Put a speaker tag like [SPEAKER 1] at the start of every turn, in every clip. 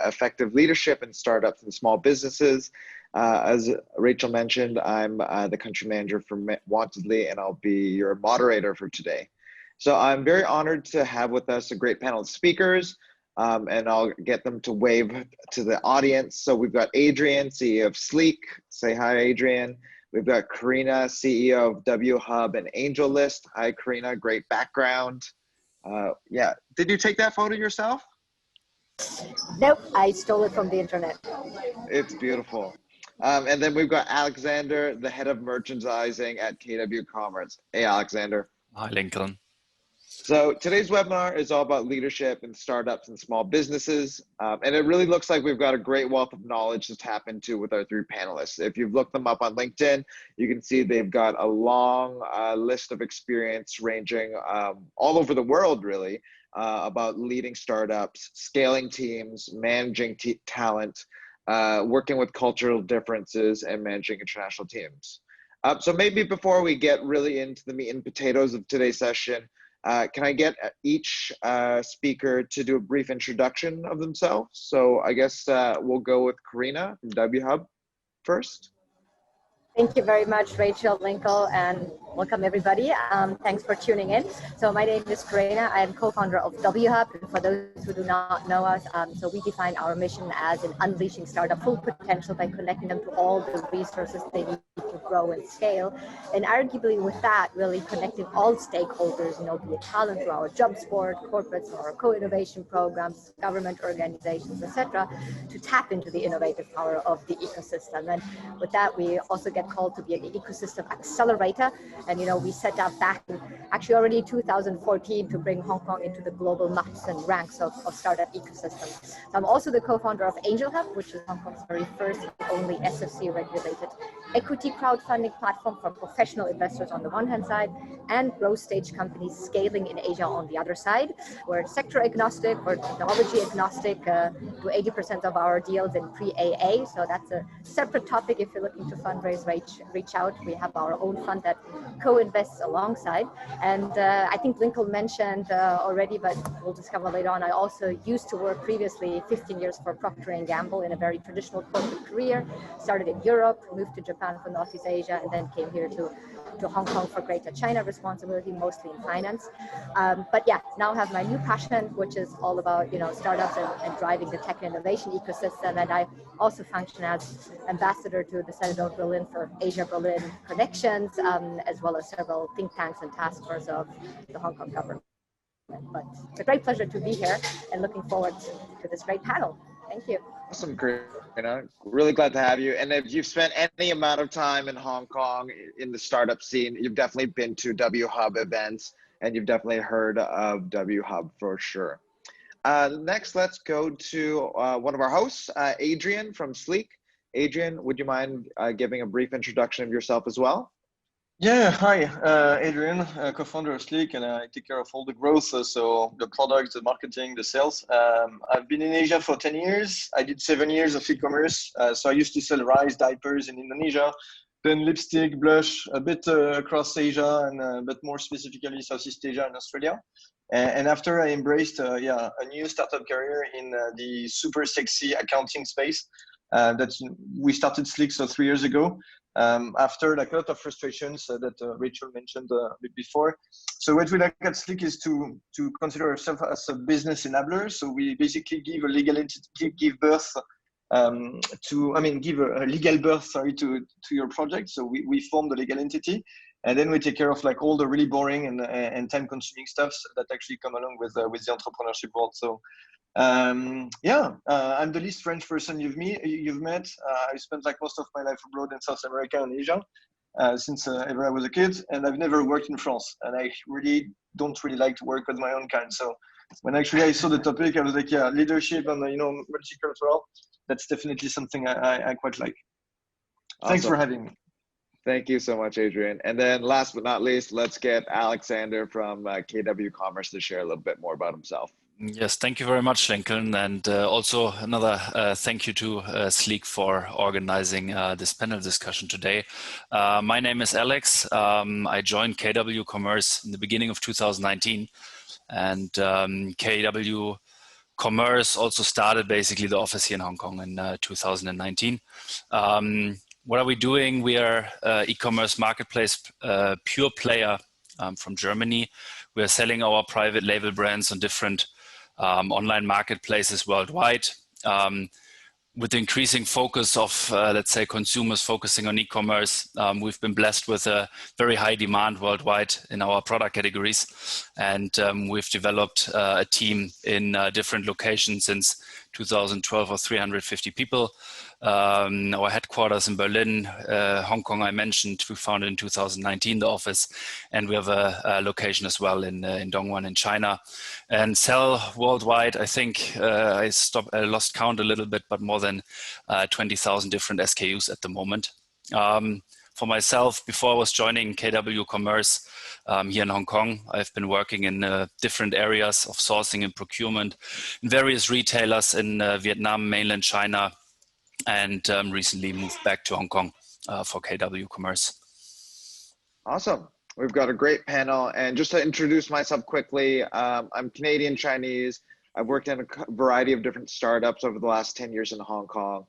[SPEAKER 1] effective leadership in startups and small businesses. As Rachel mentioned, I'm the country manager for Wantedly, and I'll be your moderator for today. So I'm very honored to have with us a great panel of speakers, and I'll get them to wave to the audience. So we've got Adrian, CEO of Sleek. Say hi, Adrian. We've got Karina, CEO of WHub and AngelList. Hi, Karina, great background. Yeah, did you take that photo yourself?
[SPEAKER 2] Nope, I stole it from the internet.
[SPEAKER 1] It's beautiful. And then we've got Alexander, the head of merchandising at KW Commerce. Hey, Alexander.
[SPEAKER 3] Hi, Lincoln.
[SPEAKER 1] So today's webinar is all about leadership in startups and small businesses. And it really looks like we've got a great wealth of knowledge to tap into with our three panelists. If you've looked them up on LinkedIn, you can see they've got a long list of experience ranging all over the world, really, about leading startups, scaling teams, managing talent, working with cultural differences, and managing international teams. So maybe before we get really into the meat and potatoes of today's session, can I get each speaker to do a brief introduction of themselves? So I guess we'll go with Karina from WHub first.
[SPEAKER 2] Thank you very much, Rachel, Lincoln, and welcome everybody. Thanks for tuning in. So my name is Karina. I am co-founder of WHub. And for those who do not know us, so we define our mission as in unleashing startup full potential by connecting them to all the resources they need to grow and scale. And arguably with that, really connecting all stakeholders, be it talent through our jobs board, corporates through our co-innovation programs, government organizations, etc., to tap into the innovative power of the ecosystem. And with that, we also get called to be an ecosystem accelerator. And we set up back in actually already 2014 to bring Hong Kong into the global maps and ranks of startup ecosystems. So I'm also the co-founder of AngelHub, which is Hong Kong's very first and only SFC regulated equity crowdfunding platform for professional investors on the one hand side and growth stage companies scaling in Asia on the other side. We're sector agnostic, we're technology agnostic, do 80% of our deals in pre-AA. So that's a separate topic. If you're looking to fundraise, reach out. We have our own fund that co-invests alongside. And I think Lincoln mentioned already, but we'll discover later on, I also used to work previously 15 years for Procter & Gamble in a very traditional corporate career, started in Europe, moved to Japan for Northeast Asia, and then came here to Hong Kong for Greater China responsibility, mostly in finance. But yeah, now have my new passion, which is all about startups and driving the tech innovation ecosystem. And I also function as ambassador to the Senator of Berlin for Asia-Berlin Connections, as well as several think tanks and task forces of the Hong Kong government. But it's a great pleasure to be here and looking forward to this great panel. Thank you.
[SPEAKER 1] Awesome, Karina. Really glad to have you. And if you've spent any amount of time in Hong Kong in the startup scene, you've definitely been to WHub events, and you've definitely heard of WHub for sure. Next, let's go to one of our hosts, Adrian from Sleek. Adrian, would you mind giving a brief introduction of yourself as well?
[SPEAKER 4] Yeah, hi, Adrian, co-founder of Sleek, and I take care of all the growth, so the products, the marketing, the sales. I've been in Asia for 10 years. I did 7 years of e-commerce. So I used to sell rice, diapers in Indonesia, then lipstick, blush, a bit across Asia, and but more specifically Southeast Asia and Australia. And after I embraced a new startup career in the super sexy accounting space, we started Sleek 3 years ago. After a lot of frustrations that Rachel mentioned a bit before. So what we like at Sleek is to consider ourselves as a business enabler. So we basically give a legal entity, give a legal birth, to your project. So we form the legal entity, and then we take care of all the really boring and time-consuming stuff that actually come along with the entrepreneurship world. So I'm the least French person you've met. I spent most of my life abroad in South America and Asia since ever I was a kid, and I've never worked in France, and I really don't like to work with my own kind. So when actually I saw the topic, I was like, yeah, leadership and multicultural, that's definitely something I quite like.
[SPEAKER 1] Awesome.
[SPEAKER 4] Thanks for having me.
[SPEAKER 1] Thank you so much, Adrian. And then last but not least, let's get Alexander from KW Commerce to share a little bit more about himself.
[SPEAKER 3] Yes, thank you very much, Lincoln. And also another thank you to Sleek for organizing this panel discussion today. My name is Alex. I joined KW Commerce in the beginning of 2019. And KW commerce, also started basically the office here in Hong Kong in 2019. What are we doing? We are e-commerce marketplace pure player from Germany. We are selling our private label brands on different online marketplaces worldwide. With the increasing focus of, let's say, consumers focusing on e-commerce, we've been blessed with a very high demand worldwide in our product categories. And we've developed a team in different locations since 2012 of 350 people. Our headquarters in Berlin, Hong Kong, I mentioned, we founded in 2019, the office, and we have a location as well in Dongguan in China, and sell worldwide. I think I lost count a little bit, but more than 20,000 different SKUs at the moment. For myself, before I was joining KW Commerce here in Hong Kong, I've been working in different areas of sourcing and procurement in various retailers in Vietnam, mainland China, and recently moved back to Hong Kong for KW Commerce.
[SPEAKER 1] Awesome. We've got a great panel. And just to introduce myself quickly, I'm Canadian Chinese. I've worked in a variety of different startups over the last 10 years in Hong Kong,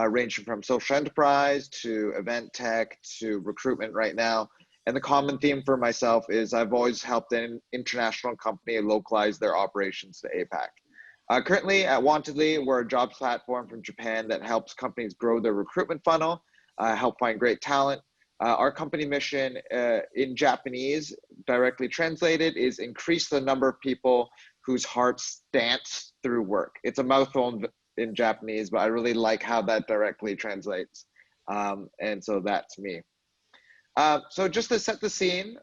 [SPEAKER 1] ranging from social enterprise to event tech to recruitment right now. And the common theme for myself is I've always helped an international company localize their operations to APAC. Currently at Wantedly, we're a jobs platform from Japan that helps companies grow their recruitment funnel, help find great talent. Our company mission in Japanese, directly translated, is increase the number of people whose hearts dance through work. It's a mouthful in Japanese, but I really like how that directly translates. And so that's me. So just to set the scene,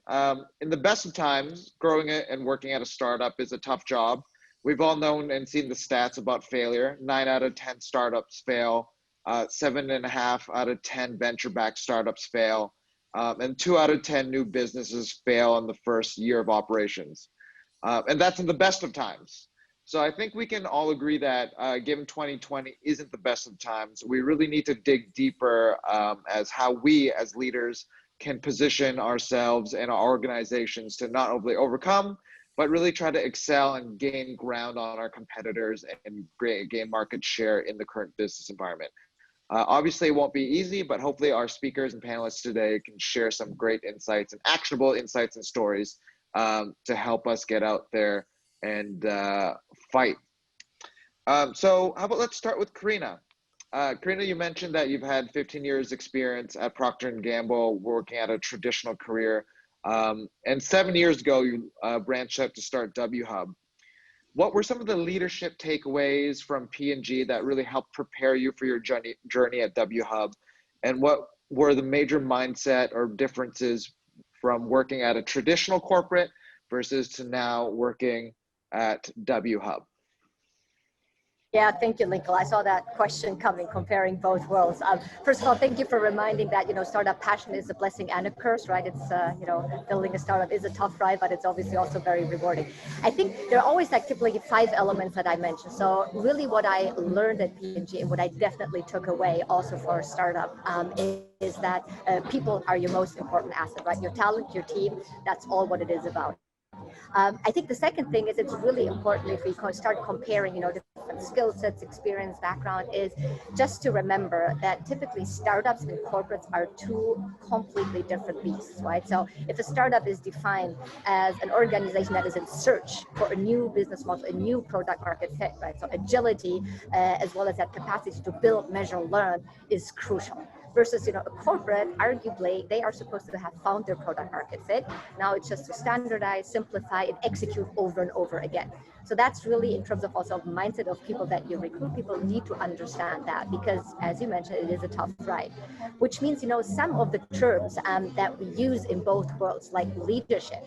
[SPEAKER 1] in the best of times, growing and working at a startup is a tough job. We've all known and seen the stats about failure. 9 out of 10 startups fail, 7.5 out of 10 venture-backed startups fail, and 2 out of 10 new businesses fail in the first year of operations. And that's in the best of times. So I think we can all agree that given 2020 isn't the best of times, we really need to dig deeper as how we as leaders can position ourselves and our organizations to not only overcome, but really try to excel and gain ground on our competitors and gain market share in the current business environment. Obviously, it won't be easy, but hopefully our speakers and panelists today can share some great insights and actionable insights and stories to help us get out there and fight. So how about let's start with Karina. Karina, you mentioned that you've had 15 years experience at Procter & Gamble, working at a traditional career. And 7 years ago, you branched out to start WHub. What were some of the leadership takeaways from P&G that really helped prepare you for your journey at WHub? And what were the major mindset or differences from working at a traditional corporate versus to now working at WHub?
[SPEAKER 2] Yeah, thank you, Lincoln. I saw that question coming, comparing both worlds. First of all, thank you for reminding that, startup passion is a blessing and a curse, right? It's, building a startup is a tough ride, but it's obviously also very rewarding. I think there are always typically 5 elements that I mentioned. So really what I learned at P&G and what I definitely took away also for a startup is that people are your most important asset, right? Your talent, your team, that's all what it is about. I think the second thing is it's really important if we start comparing, different skill sets, experience, background, is just to remember that typically startups and corporates are 2 completely different beasts, right? So if a startup is defined as an organization that is in search for a new business model, a new product market fit, right? So agility, as well as that capacity to build, measure, learn is crucial. Versus, a corporate, arguably, they are supposed to have found their product market fit. Now it's just to standardize, simplify, and execute over and over again. So that's really in terms of also mindset of people that you recruit. People need to understand that because, as you mentioned, it is a tough ride. Which means, some of the terms that we use in both worlds, like leadership.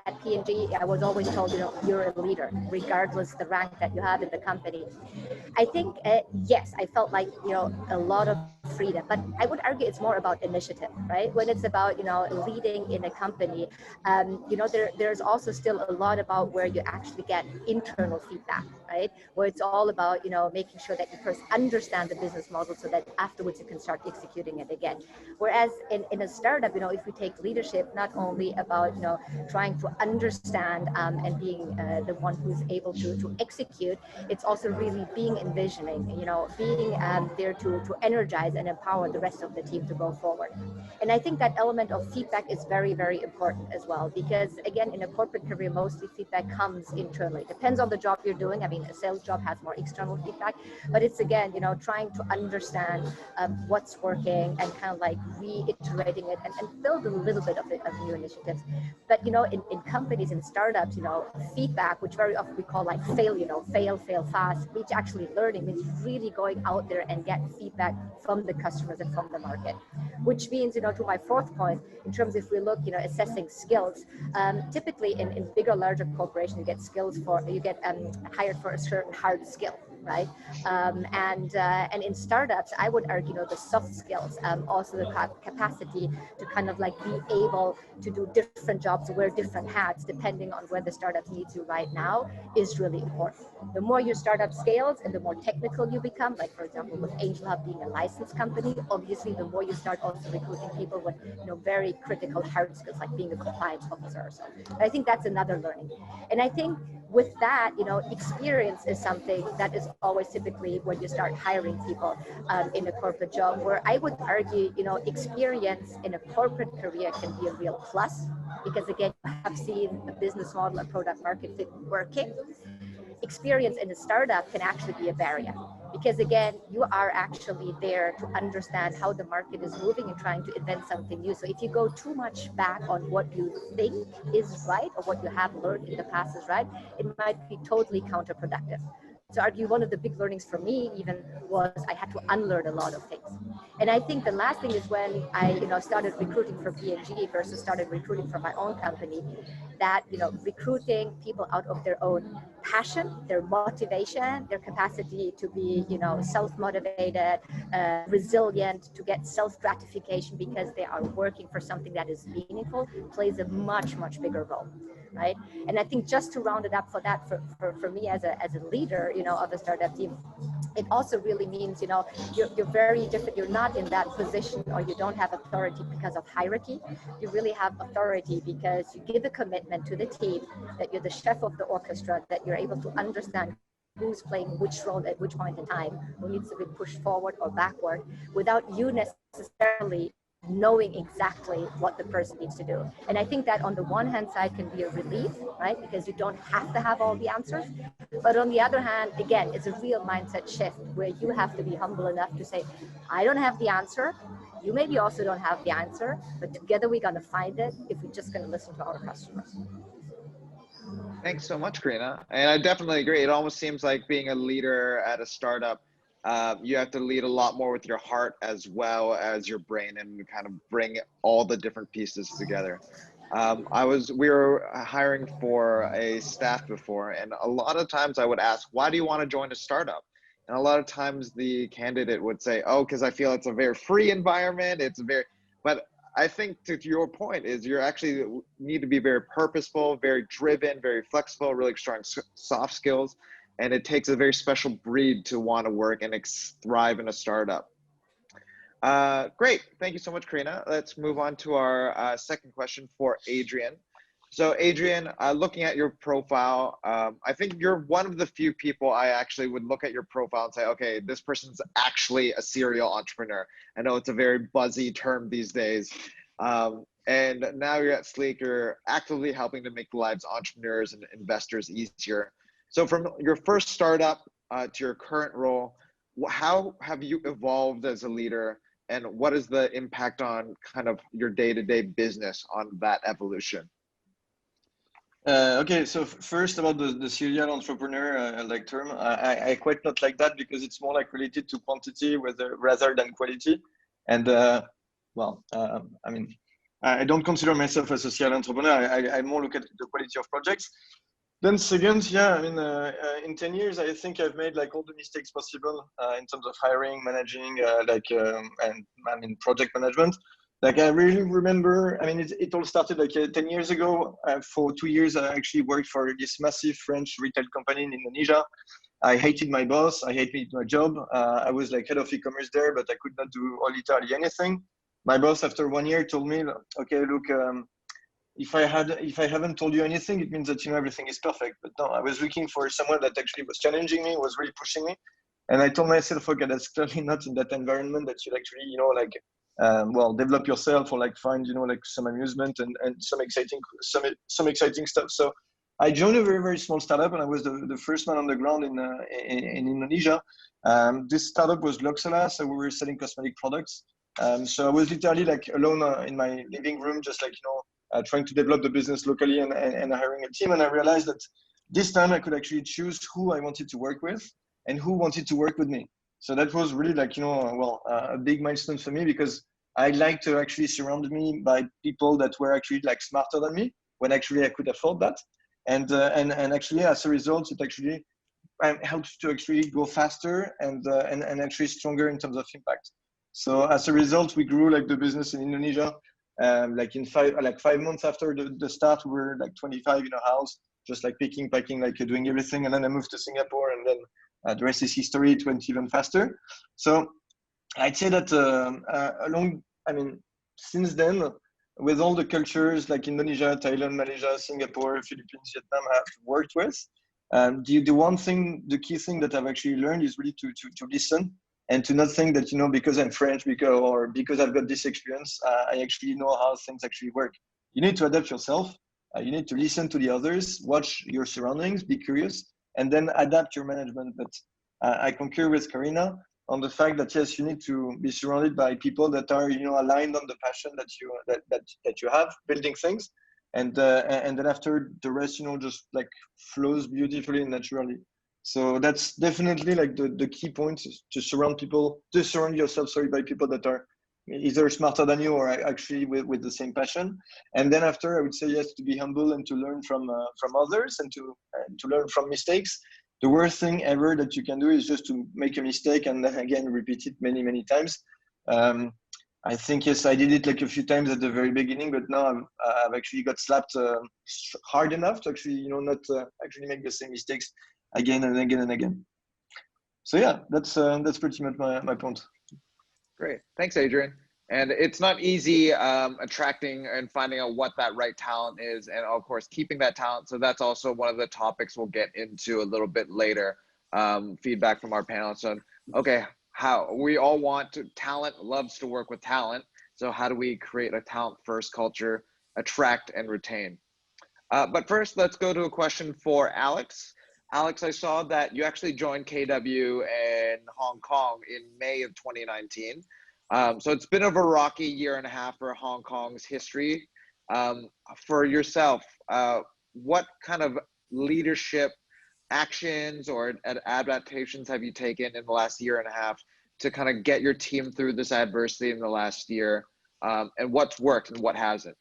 [SPEAKER 2] At P&G, I was always told, you're a leader, regardless the rank that you have in the company. I think, yes, I felt like, a lot of freedom, but I would argue it's more about initiative, right? When it's about, leading in a company, there's also still a lot about where you actually get internal feedback, right? Where it's all about, making sure that you first understand the business model so that afterwards you can start executing it again. Whereas in a startup, if we take leadership, not only about, trying to understand and being the one who's able to execute, it's also really being envisioning, being there to energize and empower the rest of the team to go forward. And I think that element of feedback is very, very important as well, because again, in a corporate career, mostly feedback comes internally. Depends on the job you're doing. I mean, a sales job has more external feedback, but it's again, trying to understand what's working and kind of like reiterating it and build a little bit of new initiatives. But in companies and startups, feedback, which very often we call like fail fast, which actually learning means really going out there and get feedback from the customers and from the market. Which means, to my fourth point, in terms if we look, assessing skills, typically in bigger, larger corporations, you get hired for a certain hard skill, right? And in startups, I would argue, the soft skills, also the capacity to kind of like be able to do different jobs, wear different hats, depending on where the startup needs you right now, is really important. The more your startup scales and the more technical you become, like for example, with Angel Hub being a licensed company, obviously the more you start also recruiting people with, very critical hard skills, like being a compliance officer or so. But I think that's another learning. And I think with that, experience is something that is always typically when you start hiring people in a corporate job, where I would argue, experience in a corporate career can be a real plus, because again, you have seen a business model, a product market fit working. Experience in a startup can actually be a barrier, because again, you are actually there to understand how the market is moving and trying to invent something new. So if you go too much back on what you think is right or what you have learned in the past is right, it might be totally counterproductive. So argue one of the big learnings for me even was I had to unlearn a lot of things. And I think the last thing is when I started recruiting for P&G versus started recruiting for my own company, that recruiting people out of their own passion, their motivation, their capacity to be self-motivated, resilient, to get self-gratification because they are working for something that is meaningful, plays a much bigger role, right? And I think just to round it up for that, for me as a leader of a startup team, it also really means you're very different. You're not in that position, or you don't have authority because of hierarchy. You really have authority because you give a commitment to the team that you're the chef of the orchestra, that you're able to understand who's playing which role at which point in time, who needs to be pushed forward or backward, without you necessarily knowing exactly what the person needs to do. And I think that on the one hand side can be a relief, right? Because you don't have to have all the answers. But on the other hand, again, it's a real mindset shift where you have to be humble enough to say, I don't have the answer. You maybe also don't have the answer, but together we're going to find it if we're just going to listen to our customers.
[SPEAKER 1] Thanks so much, Karina. And I definitely agree. It almost seems like being a leader at a startup, you have to lead a lot more with your heart as well as your brain, and kind of bring all the different pieces together. We were hiring for a staff before, and a lot of times I would ask, why do you want to join a startup? And a lot of times the candidate would say, oh, because I feel it's a very free environment. But I think to your point is you actually need to be very purposeful, very driven, very flexible, really strong soft skills. And it takes a very special breed to want to work and thrive in a startup. Great. Thank you so much, Karina. Let's move on to our second question for Adrian. So Adrian, looking at your profile, I think you're one of the few people I actually would look at your profile and say, okay, this person's actually a serial entrepreneur. I know it's a very buzzy term these days. And now you're at Sleek, you're actively helping to make the lives of entrepreneurs and investors easier. So from your first startup to your current role, how have you evolved as a leader, and what is the impact on kind of your day-to-day business on that evolution?
[SPEAKER 4] Okay, so first about the serial entrepreneur like term, I quite not like that, because it's more like related to quantity rather than quality. And I mean, I don't consider myself a serial entrepreneur. I more look at the quality of projects. Then second, yeah, I mean, in 10 years, I think I've made like all the mistakes possible in terms of hiring, managing, and I mean, project management. Like I really remember, I mean, it all started like 10 years ago. For 2 years, I actually worked for this massive French retail company in Indonesia. I hated my boss. I hated my job. I was like head of e-commerce there, but I could not do literally anything. My boss, after 1 year, told me, "Okay, look, if I haven't told you anything, it means that everything is perfect." But no, I was looking for someone that actually was challenging me, was really pushing me, and I told myself, "Okay, that's clearly not in that environment that you'd actually, like, well, develop yourself or like find, like some amusement and some exciting stuff." So I joined a very, very small startup, and I was the first man on the ground in Indonesia. This startup was Loxala, so we were selling cosmetic products. So I was literally like alone in my living room, just like, trying to develop the business locally and hiring a team. And I realized that this time I could actually choose who I wanted to work with and who wanted to work with me. So that was really like, a big milestone for me, because I like to actually surround me by people that were actually like smarter than me when actually I could afford that. And actually, as a result, it actually helps to actually go faster and actually stronger in terms of impact. So as a result, we grew like the business in Indonesia. Like in 5 months after the start, we were like 25 in a house, just like picking, packing, like doing everything. And then I moved to Singapore, and then the rest is history. It went even faster. So I'd say that since then, with all the cultures like Indonesia, Thailand, Malaysia, Singapore, Philippines, Vietnam, I've worked with, the key thing that I've actually learned is really to listen, and to not think that, because I'm French, because I've got this experience, I actually know how things actually work. You need to adapt yourself. You need to listen to the others, watch your surroundings, be curious, and then adapt your management. But I concur with Karina on the fact that, yes, you need to be surrounded by people that are, aligned on the passion that you have, building things, and then after the rest, just like flows beautifully and naturally. So that's definitely like the key point, is to surround yourself, by people that are either smarter than you or actually with the same passion. And then after, I would say, yes, to be humble and to learn from others, and to learn from mistakes. The worst thing ever that you can do is just to make a mistake and then again repeat it many, many times. I think, yes, I did it like a few times at the very beginning, but now I've actually got slapped hard enough to actually, not actually make the same mistakes again and again and again. So yeah, that's pretty much my point.
[SPEAKER 1] Great, thanks, Adrian. And it's not easy attracting and finding out what that right talent is, and of course keeping that talent. So that's also one of the topics we'll get into a little bit later. Feedback from our panelists on, okay, how we all talent loves to work with talent. So how do we create a talent first culture, attract and retain? But first, let's go to a question for Alex. Alex, I saw that you actually joined KW in Hong Kong in May of 2019. So it's been a rocky year and a half for Hong Kong's history. For yourself, what kind of leadership actions or adaptations have you taken in the last year and a half to kind of get your team through this adversity in the last year? And what's worked and what hasn't?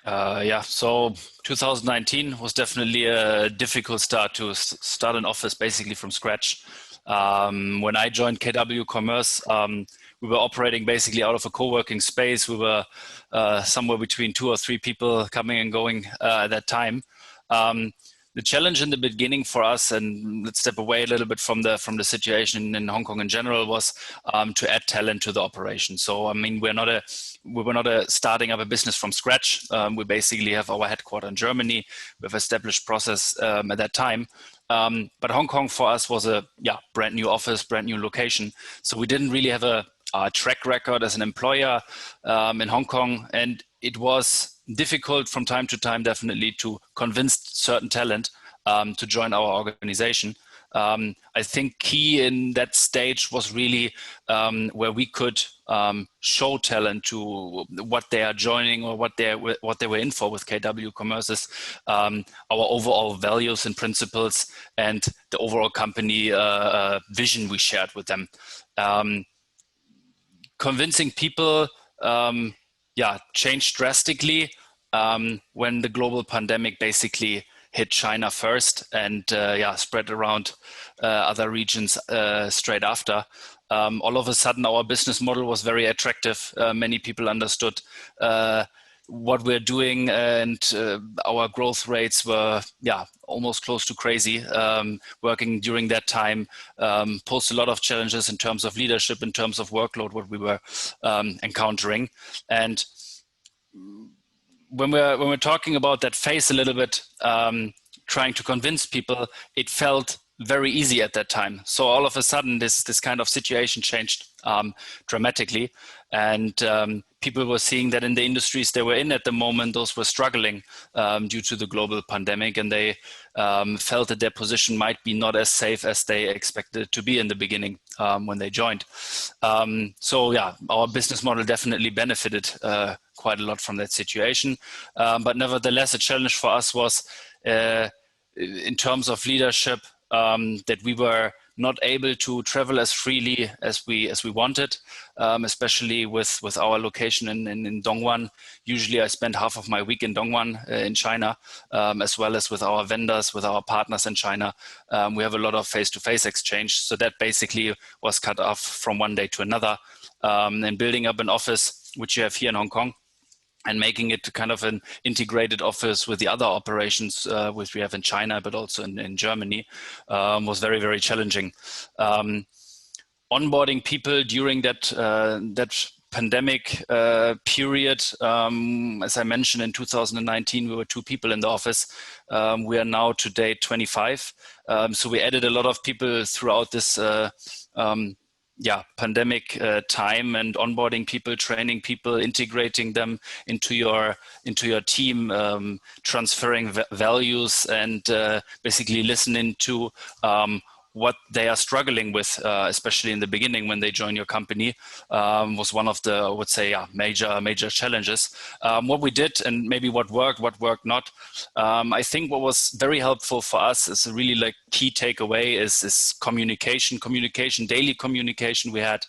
[SPEAKER 3] So 2019 was definitely a difficult start to start an office basically from scratch. When I joined KW Commerce, we were operating basically out of a co-working space. We were somewhere between 2 or 3 people coming and going at that time. The challenge in the beginning for us, and let's step away a little bit from the situation in Hong Kong in general, was to add talent to the operation. So I mean, we were not starting up a business from scratch. We basically have our headquarters in Germany. We've established process at that time. But Hong Kong for us was a brand new office, brand new location. So we didn't really have a track record as an employer in Hong Kong, and it was difficult from time to time, definitely, to convince certain talent to join our organization. I think key in that stage was really where we could show talent to what they are joining or what they were in for with KW Commerce's, our overall values and principles and the overall company vision we shared with them. Convincing people changed drastically when the global pandemic basically hit China first and yeah, spread around other regions straight after. All of a sudden, our business model was very attractive. Many people understood what we're doing, and our growth rates were, yeah, almost close to crazy. Working during that time posed a lot of challenges in terms of leadership, in terms of workload, what we were encountering. And when we're talking about that phase a little bit, trying to convince people, it felt very easy at that time. So all of a sudden, this kind of situation changed dramatically, and people were seeing that in the industries they were in at the moment, those were struggling due to the global pandemic, and they felt that their position might be not as safe as they expected it to be in the beginning when they joined. So yeah, our business model definitely benefited quite a lot from that situation. But nevertheless, a challenge for us was in terms of leadership, that we were not able to travel as freely as we wanted, especially with our location in Dongguan. Usually I spend half of my week in Dongguan in China, as well as with our vendors, with our partners in China. We have a lot of face-to-face exchange. So that basically was cut off from one day to another. And building up an office, which you have here in Hong Kong, and making it kind of an integrated office with the other operations which we have in China, but also in Germany, was very, very challenging. Onboarding people during that pandemic period, as I mentioned, in 2019, we were 2 people in the office. We are now today 25. So we added a lot of people throughout this pandemic time, and onboarding people, training people, integrating them into your team, transferring values, and basically listening to what they are struggling with, especially in the beginning when they join your company, was one of the, I would say, major challenges. What we did, and maybe what worked not. I think what was very helpful for us is a really key takeaway is communication, daily communication. We had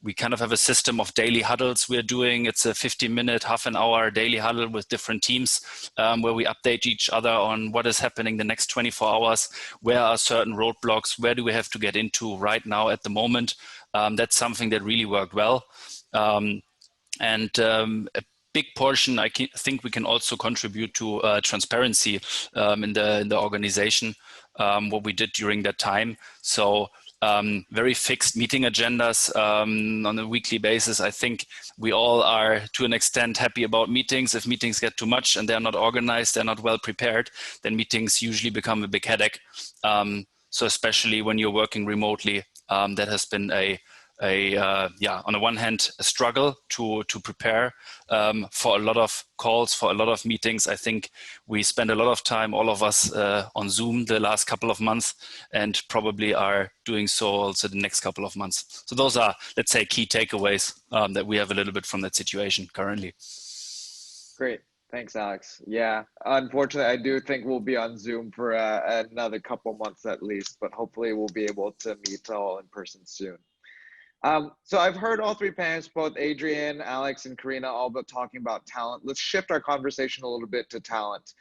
[SPEAKER 3] we kind of have a system of daily huddles we're doing. It's a 50-minute, half an hour daily huddle with different teams where we update each other on what is happening the next 24 hours. Where are certain roadblocks? Where do we have to get into right now at the moment? That's something that really worked well. A big portion, I think we can also contribute to transparency in the organization, what we did during that time. So very fixed meeting agendas on a weekly basis. I think we all are, to an extent, happy about meetings. If meetings get too much and they're not organized, they're not well prepared, then meetings usually become a big headache. So especially when you're working remotely, that has been on the one hand, a struggle to prepare for a lot of calls, for a lot of meetings. I think we spend a lot of time, all of us, on Zoom the last couple of months, and probably are doing so also the next couple of months. So those are, let's say, key takeaways that we have a little bit from that situation currently.
[SPEAKER 1] Great. Thanks, Alex. Yeah, unfortunately, I do think we'll be on Zoom for another couple months at least, but hopefully we'll be able to meet all in person soon. So I've heard all 3 panelists, both Adrian, Alex, and Karina, all about talking about talent. Let's shift our conversation a little bit to talent.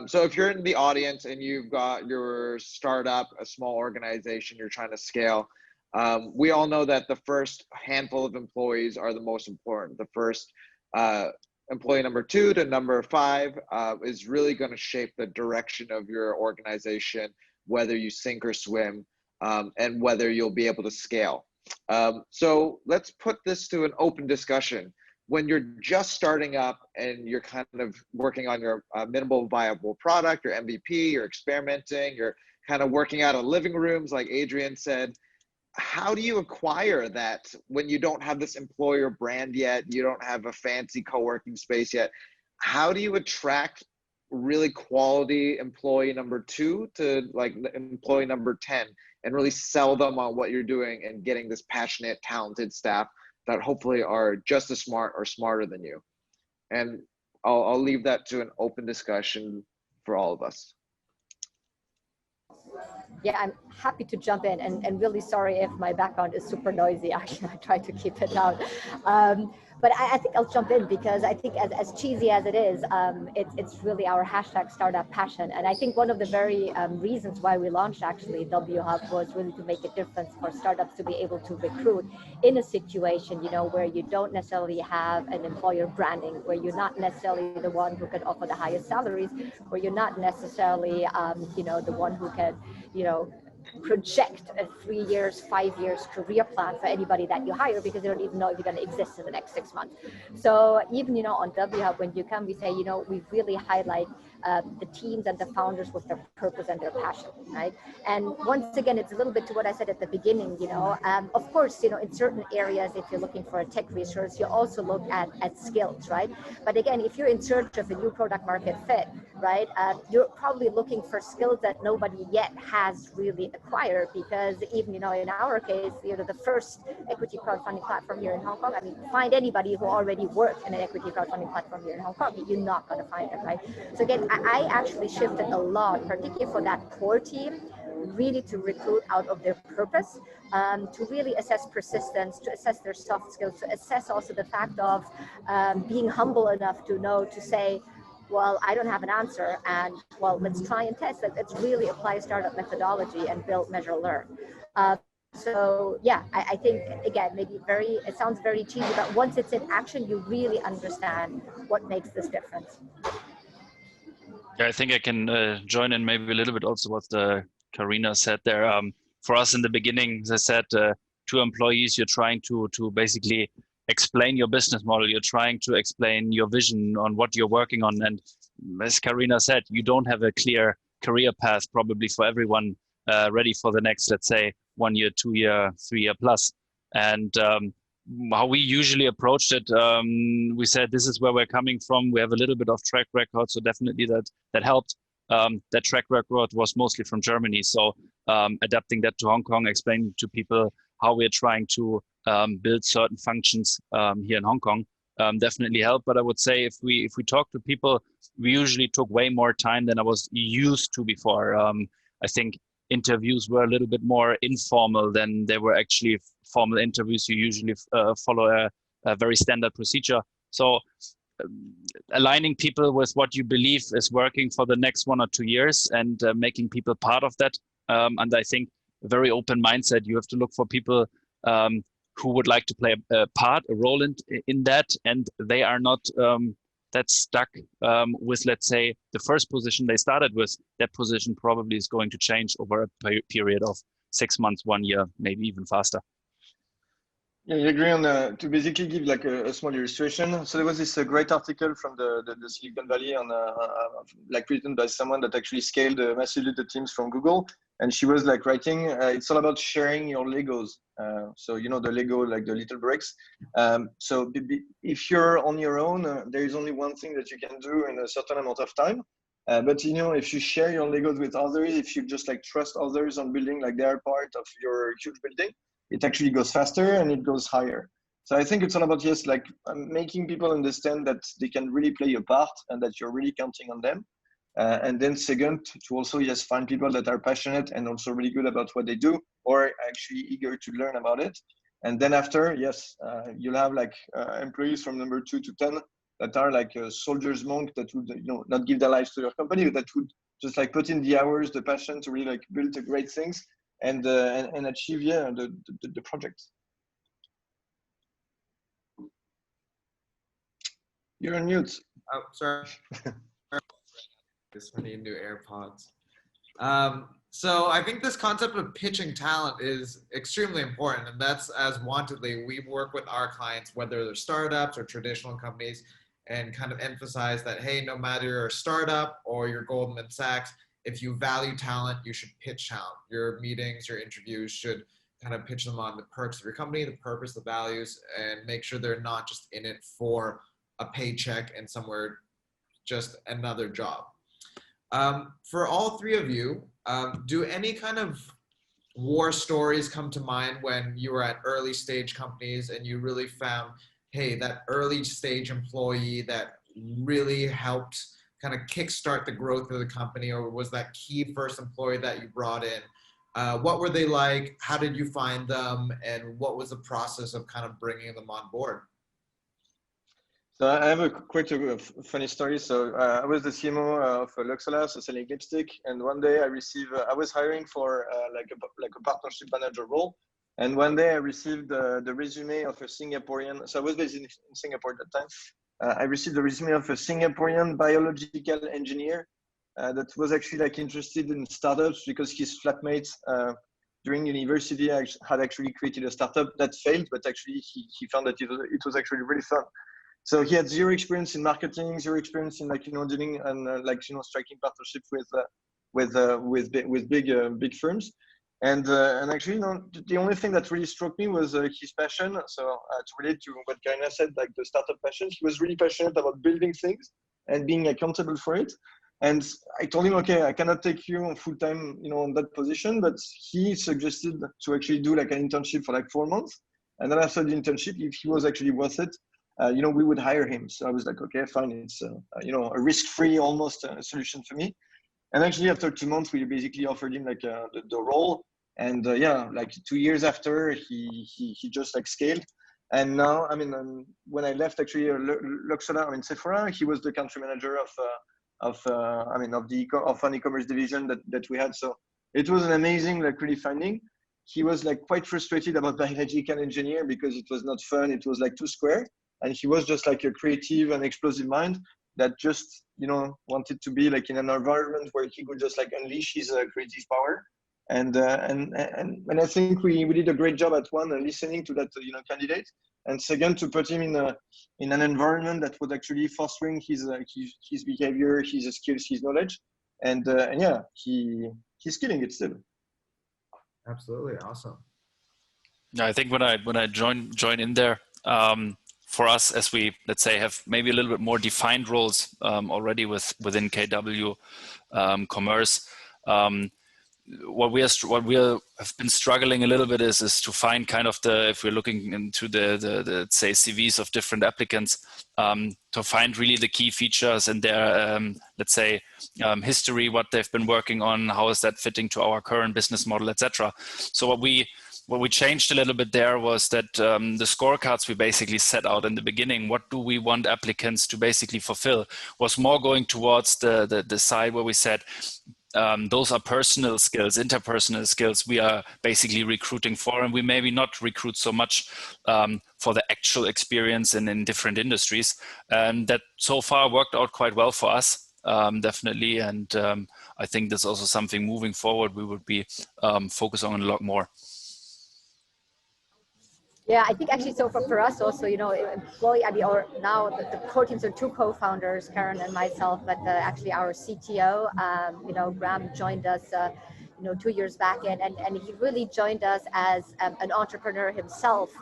[SPEAKER 1] So if you're in the audience and you've got your startup, a small organization you're trying to scale, we all know that the first handful of employees are the most important. The first employee number 2 to number 5 is really going to shape the direction of your organization, whether you sink or swim, and whether you'll be able to scale. So let's put this to an open discussion. When you're just starting up and you're kind of working on your minimal viable product, your MVP, you're experimenting, you're kind of working out of living rooms, like Adrian said, how do you acquire that when you don't have this employer brand yet, you don't have a fancy co-working space yet? How do you attract really quality employee number 2 to employee number 10 and really sell them on what you're doing and getting this passionate, talented staff that hopefully are just as smart or smarter than you? And I'll leave that to an open discussion for all of us.
[SPEAKER 2] Yeah, I'm happy to jump in, and really sorry if my background is super noisy. Actually, I try to keep it down. But I think I'll jump in because I think as cheesy as it is, it's really our hashtag startup passion. And I think one of the very reasons why we launched actually W Hub was really to make a difference for startups to be able to recruit in a situation, where you don't necessarily have an employer branding, where you're not necessarily the one who can offer the highest salaries, where you're not necessarily, the one who can, project a 3 years, 5 years career plan for anybody that you hire, because they don't even know if you're going to exist in the next 6 months. So even, on W Hub, when you come, we say, we really highlight the teams and the founders with their purpose and their passion, right? And once again, it's a little bit to what I said at the beginning, of course, in certain areas, if you're looking for a tech resource, you also look at skills, right? But again, if you're in search of a new product market fit, right, you're probably looking for skills that nobody yet has really acquired, because even, in our case, the first equity crowdfunding platform here in Hong Kong, I mean, find anybody who already worked in an equity crowdfunding platform here in Hong Kong, you're not going to find them, right? So again, I actually shifted a lot, particularly for that core team, really to recruit out of their purpose, to really assess persistence, to assess their soft skills, to assess also the fact of being humble enough to know to say, well, I don't have an answer, and well, let's try and test it. Let's really apply startup methodology and build, measure, learn. So yeah, I think, again, maybe it sounds very cheesy, but once it's in action, you really understand what makes this difference.
[SPEAKER 3] Yeah, I think I can join in maybe a little bit also what Karina said there. For us in the beginning, as I said, to employees, you're trying to basically explain your business model. You're trying to explain your vision on what you're working on. And as Karina said, you don't have a clear career path probably for everyone ready for the next, let's say, 1 year, 2 year, 3 year plus. And how we usually approached it, we said, this is where we're coming from. We have a little bit of track record, so definitely that helped. That track record was mostly from Germany. So adapting that to Hong Kong, explaining to people how we're trying to build certain functions here in Hong Kong definitely helped. But I would say if we talk to people, we usually took way more time than I was used to before. I think interviews were a little bit more informal than they were actually formal interviews. You usually follow a very standard procedure. So aligning people with what you believe is working for the next 1 or 2 years, and making people part of that. And I think a very open mindset. You have to look for people who would like to play a role in that, and they are not that stuck with, let's say, the first position they started with. That position probably is going to change over a period of 6 months, 1 year, maybe even faster.
[SPEAKER 4] Yeah, you agree on to basically give like a small illustration. So there was this great article from the Silicon Valley on like written by someone that actually scaled massively the teams from Google, and she was like writing, it's all about sharing your Legos. So the Lego, like the little bricks. So if you're on your own, there is only one thing that you can do in a certain amount of time. But if you share your Legos with others, if you just like trust others on building like their part of your huge building, it actually goes faster and it goes higher. So I think it's all about just like making people understand that they can really play a part and that you're really counting on them. And then second, to also just find people that are passionate and also really good about what they do, or actually eager to learn about it. And then after, yes, you'll have like employees from number 2 to 10 that are like a soldier's monk that would not give their lives to your company, but that would just like put in the hours, the passion to really like build the great things and achieve the project. You're on mute.
[SPEAKER 5] Oh, sorry. I need new AirPods. So I think this concept of pitching talent is extremely important, and that's as Wantedly we work with our clients, whether they're startups or traditional companies, and kind of emphasize that, hey, no matter you're a startup or you're Goldman Sachs, if you value talent, you should pitch talent. Your meetings, your interviews should kind of pitch them on the perks of your company, the purpose, the values, and make sure they're not just in it for a paycheck and somewhere just another job. For all three of you, do any kind of war stories come to mind when you were at early stage companies and you really found, hey, that early stage employee that really helped kind of kickstart the growth of the company, or was that key first employee that you brought in? What were they like? How did you find them? And what was the process of kind of bringing them on board?
[SPEAKER 4] So I have quite a funny story. So I was the CMO of Luxola, so selling lipstick. And one day I was hiring for like a partnership manager role. And one day I received the resume of a Singaporean. So I was based in Singapore at that time. I received the resume of a Singaporean biological engineer that was actually like interested in startups because his flatmates during university had actually created a startup that failed, but actually he found that it was actually really fun. So he had zero experience in marketing, zero experience in dealing and striking partnerships with big firms. And actually, the only thing that really struck me was his passion. So to relate to what Karina said, like the startup passion, he was really passionate about building things and being accountable for it. And I told him, okay, I cannot take you full time, on that position, but he suggested to actually do like an internship for like 4 months. And then after the internship, if he was actually worth it, we would hire him. So I was like, okay, fine. It's, a risk-free almost solution for me. And actually after 2 months, we basically offered him like the role. And like 2 years after, he just like scaled. And now, when I left actually Luxola, Sephora, he was the country manager of an e-commerce division that we had. So it was an amazing, like really finding. He was like quite frustrated about biological engineer because it was not fun. It was like too square. And he was just like a creative and explosive mind that just, wanted to be like in an environment where he could just like unleash his creative power. And I think we did a great job at one, listening to that, candidate. And second, to put him in an environment that was actually fostering his behavior, his skills, his knowledge. And yeah, he's killing it still.
[SPEAKER 5] Absolutely awesome.
[SPEAKER 3] Yeah, I think when I join in there, for us, as we, let's say, have maybe a little bit more defined roles already within KW Commerce, what we have been struggling a little bit is to find kind of if we're looking into the say CVs of different applicants, to find really the key features in their let's say history, what they've been working on, how is that fitting to our current business model, etc. So what we changed a little bit there was that the scorecards we basically set out in the beginning, what do we want applicants to basically fulfill, was more going towards the side where we said, those are personal skills, interpersonal skills we are basically recruiting for, and we maybe not recruit so much for the actual experience in different industries. And that so far worked out quite well for us, definitely. And I think that's also something moving forward we would be focusing on a lot more.
[SPEAKER 2] Yeah, I think actually, so for us also, employee, now the core teams are 2 co-founders, Karen and myself, but actually our CTO, Graham joined us, 2 years back, and he really joined us as an entrepreneur himself,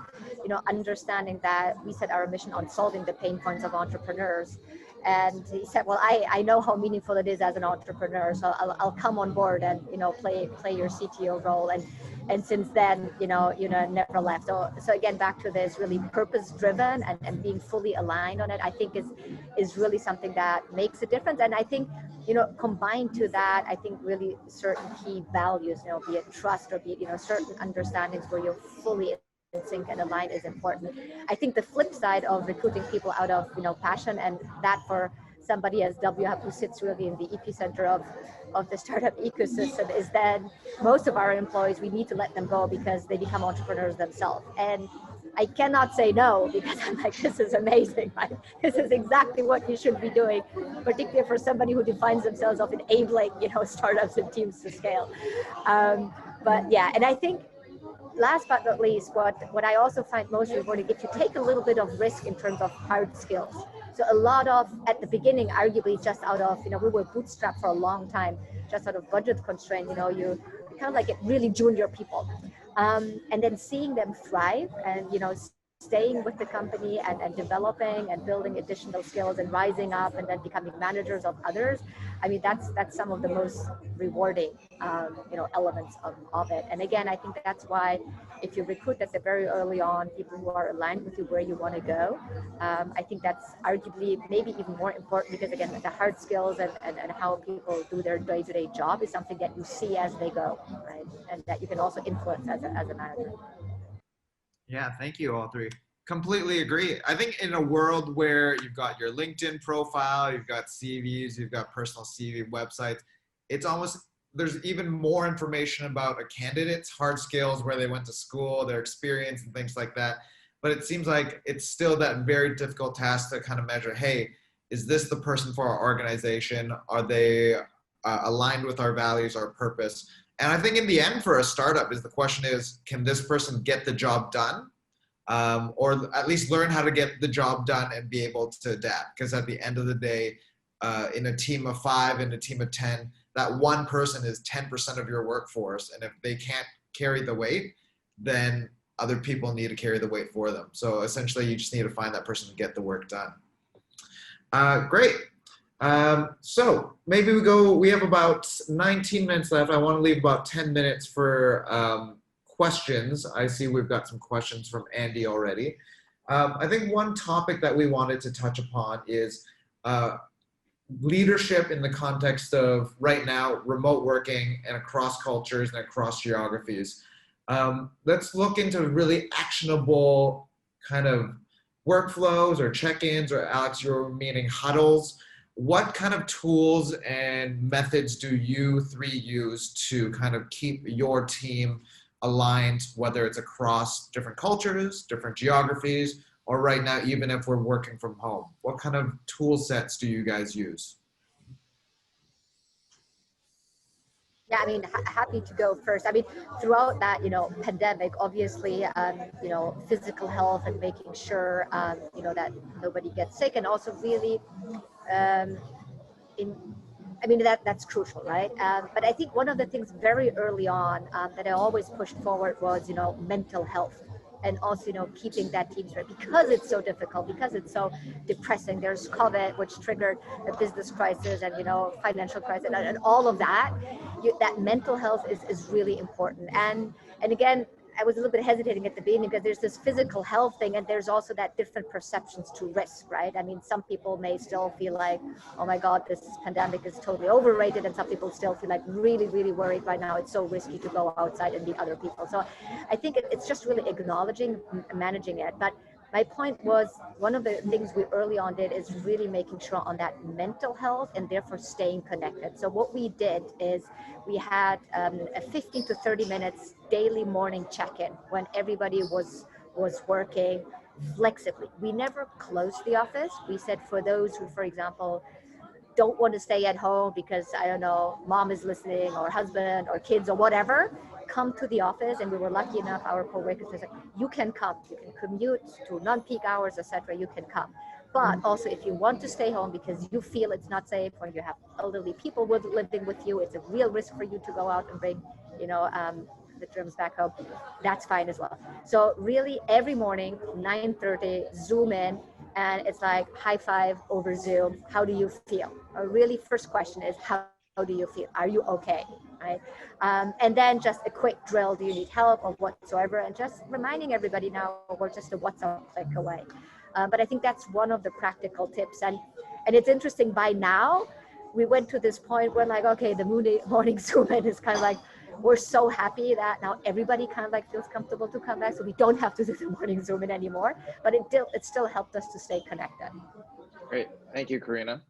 [SPEAKER 2] understanding that we set our mission on solving the pain points of entrepreneurs. And he said, well, I know how meaningful it is as an entrepreneur, so I'll come on board and, play your CTO role. And since then, never left. So again, back to this really purpose-driven and being fully aligned on it, I think is really something that makes a difference. And I think, combined to that, I think really certain key values, be it trust or be it, certain understandings where you're fully in sync and aligned is important. I think the flip side of recruiting people out of, passion, and that for somebody as WHub who sits really in the epicenter of the startup ecosystem, is that most of our employees, we need to let them go because they become entrepreneurs themselves. And I cannot say no, because I'm like, this is amazing, right? This is exactly what you should be doing, particularly for somebody who defines themselves of enabling, startups and teams to scale. But yeah, and I think last but not least, what I also find most rewarding, if you take a little bit of risk in terms of hard skills. So a lot of, at the beginning, arguably just out of, we were bootstrapped for a long time, just out of budget constraint, you kind of like get really junior people. And then seeing them thrive and, staying with the company and developing and building additional skills and rising up and then becoming managers of others. I mean, that's some of the most rewarding, elements of it. And again, I think that's why if you recruit at the very early on people who are aligned with you where you want to go, I think that's arguably maybe even more important, because again, the hard skills and how people do their day-to-day job is something that you see as they go, right? And that you can also influence as a manager.
[SPEAKER 5] Yeah, thank you all three. Completely agree. I think in a world where you've got your LinkedIn profile, you've got CVs, you've got personal CV websites, it's almost, there's even more information about a candidate's hard skills, where they went to school, their experience and things like that. But it seems like it's still that very difficult task to kind of measure, hey, is this the person for our organization? Are they aligned with our values, our purpose? And I think in the end for a startup is the question is, can this person get the job done? Or at least learn how to get the job done and be able to adapt. Because at the end of the day, in a team of 5, in a team of 10, that one person is 10% of your workforce. And if they can't carry the weight, then other people need to carry the weight for them. So essentially, you just need to find that person to get the work done. Great. So maybe we have about 19 minutes left. I want to leave about 10 minutes for questions. I see we've got some questions from Andy already. I think one topic that we wanted to touch upon is leadership in the context of right now remote working and across cultures and across geographies. Let's look into really actionable kind of workflows or check-ins, or Alex, you're meaning huddles. What kind of tools and methods do you 3 use to kind of keep your team aligned, whether it's across different cultures, different geographies, or right now, even if we're working from home? What kind of tool sets do you guys use?
[SPEAKER 2] Yeah, I mean, happy to go first. I mean, throughout that, pandemic, obviously, physical health and making sure, that nobody gets sick, and also really, that's crucial, right? But I think one of the things very early on that I always pushed forward was, mental health. And also, keeping that team straight, because it's so difficult, because it's so depressing. There's COVID, which triggered a business crisis and, financial crisis and all of that. That mental health is really important. And again, I was a little bit hesitating at the beginning because there's this physical health thing, and there's also that different perceptions to risk, right? I mean, some people may still feel like, oh my God, this pandemic is totally overrated, and some people still feel like really, really worried right now. It's so risky to go outside and meet other people. So I think it's just really acknowledging, managing it. But my point was, one of the things we early on did is really making sure on that mental health, and therefore staying connected. So what we did is we had a 15 to 30 minutes daily morning check-in when everybody was working flexibly. We never closed the office. We said, for those who, for example, don't want to stay at home because, I don't know, mom is listening, or husband or kids or whatever, come to the office. And we were lucky enough, our co-workers said, you can come, you can commute to non-peak hours, etc. You can come. But also, if you want to stay home because you feel it's not safe, or you have elderly people living with you, it's a real risk for you to go out and bring, the germs back home, that's fine as well. So really, every morning, 9:30, Zoom in, and it's like high five over Zoom. How do you feel? Our really first question is, how do you feel? Are you okay? Right? And then just a quick drill. Do you need help or whatsoever? And just reminding everybody, now we're just a WhatsApp click away. But I think that's one of the practical tips. And it's interesting, by now, we went to this point where, like, okay, the morning Zoom in is kind of like, we're so happy that now everybody kind of like feels comfortable to come back, so we don't have to do the morning Zoom in anymore. But it still helped us to stay connected.
[SPEAKER 1] Great. Thank you, Karina.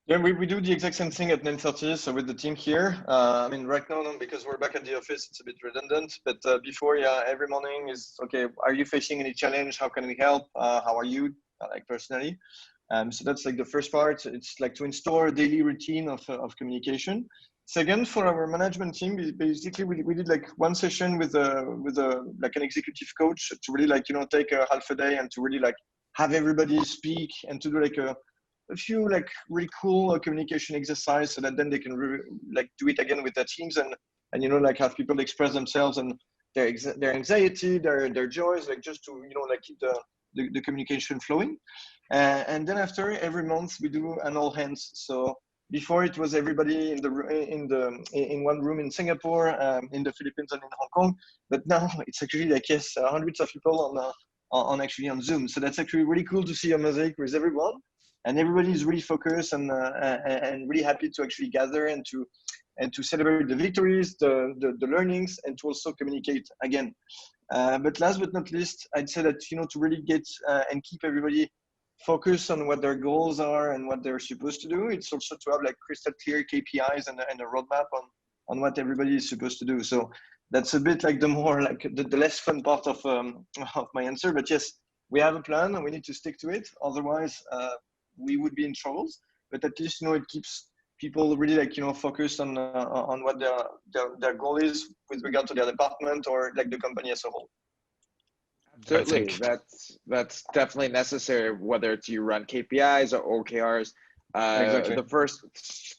[SPEAKER 4] Yeah, we do the exact same thing at 9:30. So with the team here, right now, because we're back at the office, it's a bit redundant. But before, every morning is, okay, are you facing any challenge? How can we help? How are you, like personally? So that's like the first part. It's like to install a daily routine of communication. Second, for our management team, basically we did like one session with like an executive coach to really take a half a day and to really like have everybody speak and to do like a few like really cool communication exercise, so that then they can like do it again with their teams and like have people express themselves and their anxiety, their joys, like just to like keep the communication flowing. And then after, every month we do an all hands. So before it was everybody in one room in Singapore, in the Philippines and in Hong Kong, but now it's actually like hundreds of people on Zoom. So that's actually really cool to see a mosaic with everyone, and everybody is really focused and really happy to actually gather and and to celebrate the victories, the learnings, and to also communicate again. But last but not least, I'd say that, to really get and keep everybody focused on what their goals are and what they're supposed to do, it's also to have like crystal clear KPIs and a roadmap on what everybody is supposed to do. So that's a bit like the more like the less fun part of my answer. But yes, we have a plan and we need to stick to it. Otherwise, we would be in troubles. But at least, it keeps people really like, focused on what their goal is with regard to their department or like the company as a whole.
[SPEAKER 1] Absolutely, that's definitely necessary, whether it's you run KPIs or OKRs.
[SPEAKER 4] Exactly.
[SPEAKER 1] The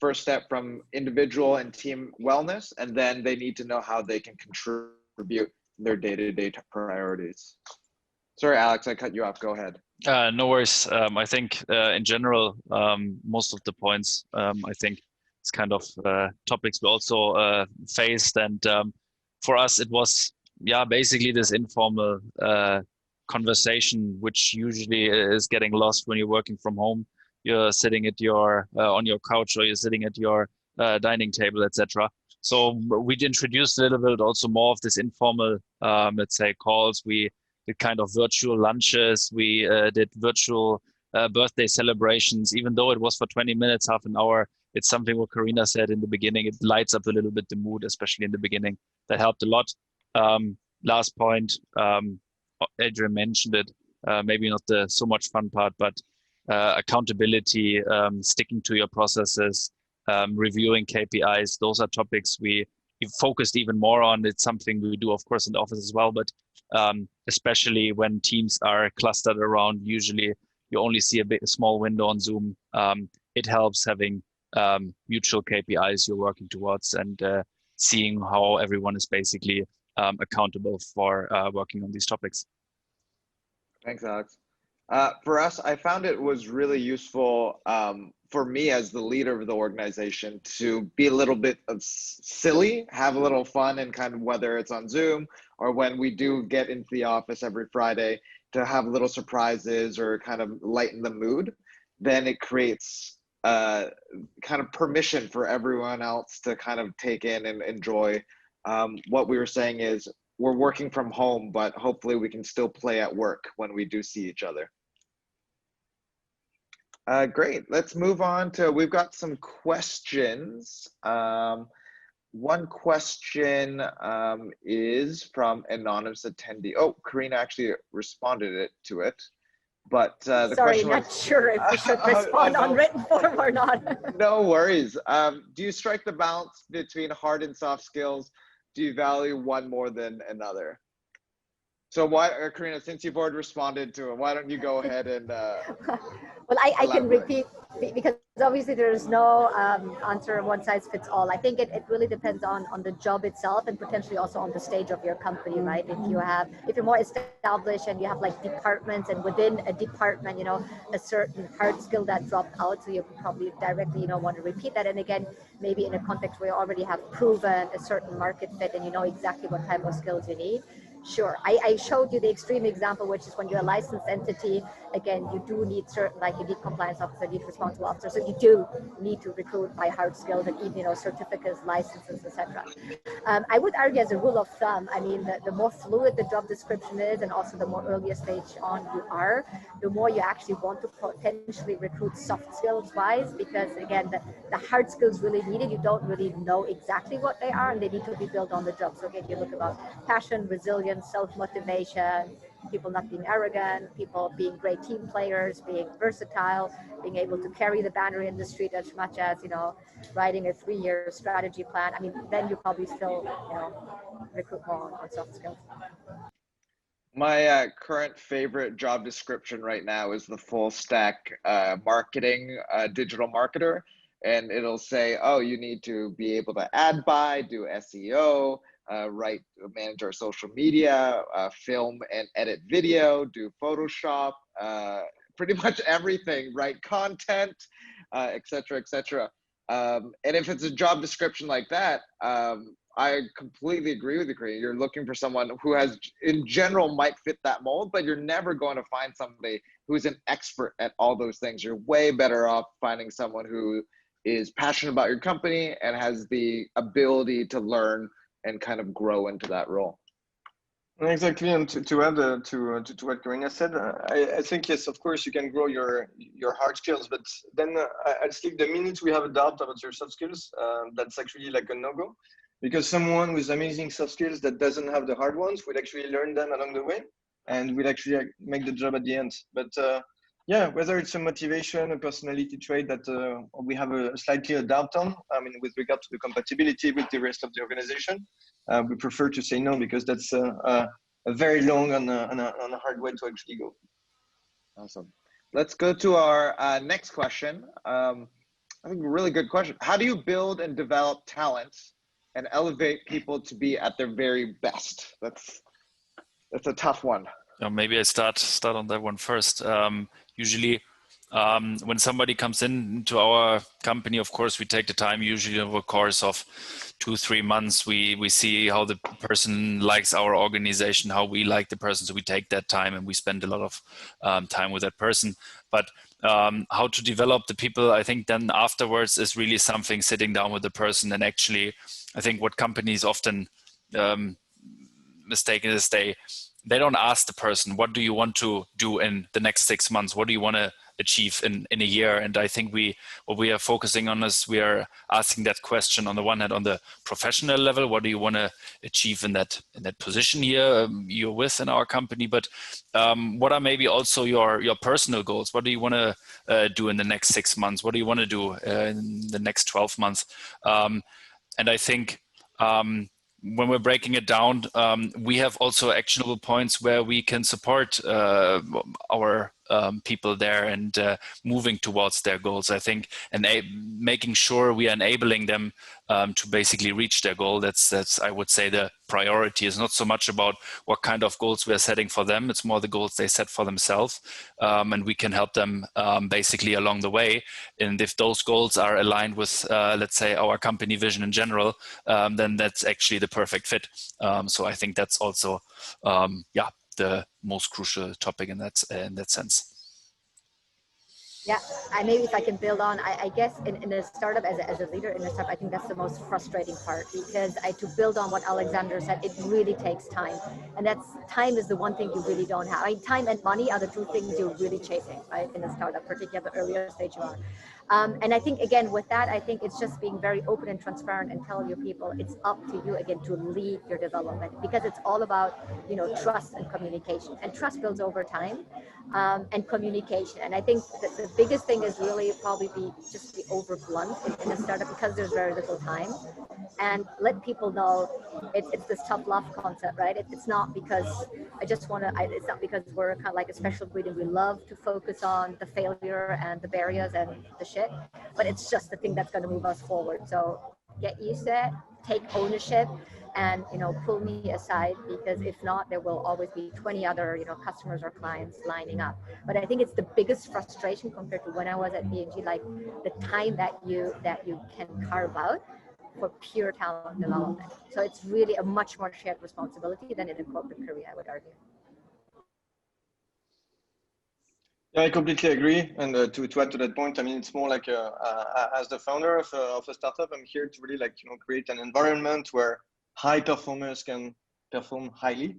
[SPEAKER 1] first step from individual and team wellness, and then they need to know how they can contribute their day-to-day priorities. Sorry, Alex, I cut you off. Go ahead.
[SPEAKER 3] No worries. I think in general, most of the points, I think it's kind of topics we also faced. And for us, it was, basically this informal conversation, which usually is getting lost when you're working from home. You're sitting at your on your couch, or you're sitting at your dining table, etc. So we'd introduced a little bit also more of this informal, let's say, calls. We did kind of virtual lunches. We did virtual birthday celebrations, even though it was for 20 minutes, half an hour. It's something what Karina said in the beginning. It lights up a little bit the mood, especially in the beginning. That helped a lot. Last point, Adrian mentioned it, maybe not the so much fun part, but accountability, sticking to your processes, reviewing KPIs. Those are topics we focused even more on. It's something we do, of course, in the office as well, but especially when teams are clustered around, usually you only see a small window on Zoom. It helps having mutual KPIs you're working towards, and seeing how everyone is basically accountable for working on these topics.
[SPEAKER 1] Thanks, Alex. For us, I found it was really useful for me as the leader of the organization to be a little bit of silly, have a little fun, and kind of whether it's on Zoom or when we do get into the office every Friday, to have little surprises or kind of lighten the mood. Then it creates kind of permission for everyone else to kind of take in and enjoy. What we were saying is we're working from home, but hopefully we can still play at work when we do see each other. Great, let's move on to, we've got some questions. One question is from anonymous attendee. Oh, Karina actually responded to it. But the
[SPEAKER 2] Sorry,
[SPEAKER 1] question
[SPEAKER 2] not
[SPEAKER 1] was,
[SPEAKER 2] sure if we should respond on written form or not.
[SPEAKER 1] No worries. Do you strike the balance between hard and soft skills? Do you value one more than another? So why, Karina, since you've already responded to it, why don't you go ahead and
[SPEAKER 2] well, I can repeat, because obviously there is no answer one size fits all. I think it really depends on the job itself, and potentially also on the stage of your company, right? If you're more established and you have like departments, and within a department, a certain hard skill that dropped out, so you probably directly, want to repeat that. And again, maybe in a context where you already have proven a certain market fit and you know exactly what type of skills you need. Sure. I showed you the extreme example, which is when you're a licensed entity. Again, you do need certain, like you need compliance officer, you need responsible officer, so you do need to recruit by hard skills and even certificates, licenses, etc. I would argue, as a rule of thumb, I mean, the more fluid the job description is, and also the more earlier stage on you are, the more you actually want to potentially recruit soft skills wise, because again, the hard skills really needed, you don't really know exactly what they are, and they need to be built on the job. So again, you look about passion, resilience, self-motivation, people not being arrogant, people being great team players, being versatile, being able to carry the banner in the street as much as, writing a 3-year strategy plan. I mean, then you probably still, recruit more on soft skills.
[SPEAKER 1] My current favorite job description right now is the full stack marketing digital marketer. And it'll say, oh, you need to be able to ad buy, do SEO, manage our social media, film and edit video, do Photoshop, pretty much everything, write content, et cetera, et cetera. And if it's a job description like that, I completely agree with you, Karina. You're looking for someone who has, in general, might fit that mold, but you're never going to find somebody who's an expert at all those things. You're way better off finding someone who is passionate about your company and has the ability to learn and kind of grow into that role.
[SPEAKER 4] Exactly, and to add to what Karina said, I think yes, of course you can grow your hard skills, but then I think the minute we have a doubt about your soft skills, that's actually like a no-go, because someone with amazing soft skills that doesn't have the hard ones would actually learn them along the way, and will actually make the job at the end. But yeah, whether it's a motivation, a personality trait that we have a slightly a doubt on, I mean, with regard to the compatibility with the rest of the organization, we prefer to say no, because that's a very long and a hard way to actually go.
[SPEAKER 1] Awesome. Let's go to our next question. I think a really good question. How do you build and develop talents and elevate people to be at their very best? That's a tough one.
[SPEAKER 3] Maybe I start on that one first. Usually, when somebody comes into our company, of course, we take the time, usually over a course of 2-3 months, we see how the person likes our organization, how we like the person. So we take that time and we spend a lot of time with that person. But how to develop the people, I think then afterwards is really something sitting down with the person. And actually, I think what companies often mistake is they don't ask the person, what do you want to do in the next 6 months? What do you want to achieve in a year? And I think what we are focusing on is we are asking that question on the one hand on the professional level. What do you want to achieve in that position here you're with in our company? But what are maybe also your personal goals? What do you want to do in the next 6 months? What do you want to do in the next 12 months? And I think when we're breaking it down, we have also actionable points where we can support our people there and moving towards their goals, I think, and making sure we are enabling them to basically reach their goal. That's I would say the priority is not so much about what kind of goals we are setting for them. It's more the goals they set for themselves, and we can help them basically along the way. And if those goals are aligned with, let's say, our company vision in general, then that's actually the perfect fit. So I think that's also, the most crucial topic in that sense.
[SPEAKER 2] Yeah, maybe if I can build on, I guess in a startup, as a leader in a startup, I think that's the most frustrating part, because to build on what Alexander said, it really takes time. And time is the one thing you really don't have. I mean, time and money are the two things you're really chasing, right, in a startup, particularly at the earlier stage you are. And I think, again, with that, I think it's just being very open and transparent and tell your people it's up to you, again, to lead your development, because it's all about, trust and communication. And trust builds over time, and communication. And I think that the biggest thing is really probably be over blunt in a startup, because there's very little time, and let people know it's this tough love concept, right? It's not because I just want to, it's not because we're kind of like a special breed and we love to focus on the failure and the barriers and the shit, but it's just the thing that's going to move us forward. So get used to it, take ownership, and pull me aside, because if not, there will always be 20 other customers or clients lining up. But I think it's the biggest frustration compared to when I was at B&G, like the time that you can carve out for pure talent development. So it's really a much more shared responsibility than in a corporate career, I would argue.
[SPEAKER 4] Yeah, I completely agree. And to add to that point, I mean, it's more like as the founder of a startup, I'm here to really create an environment where high performers can perform highly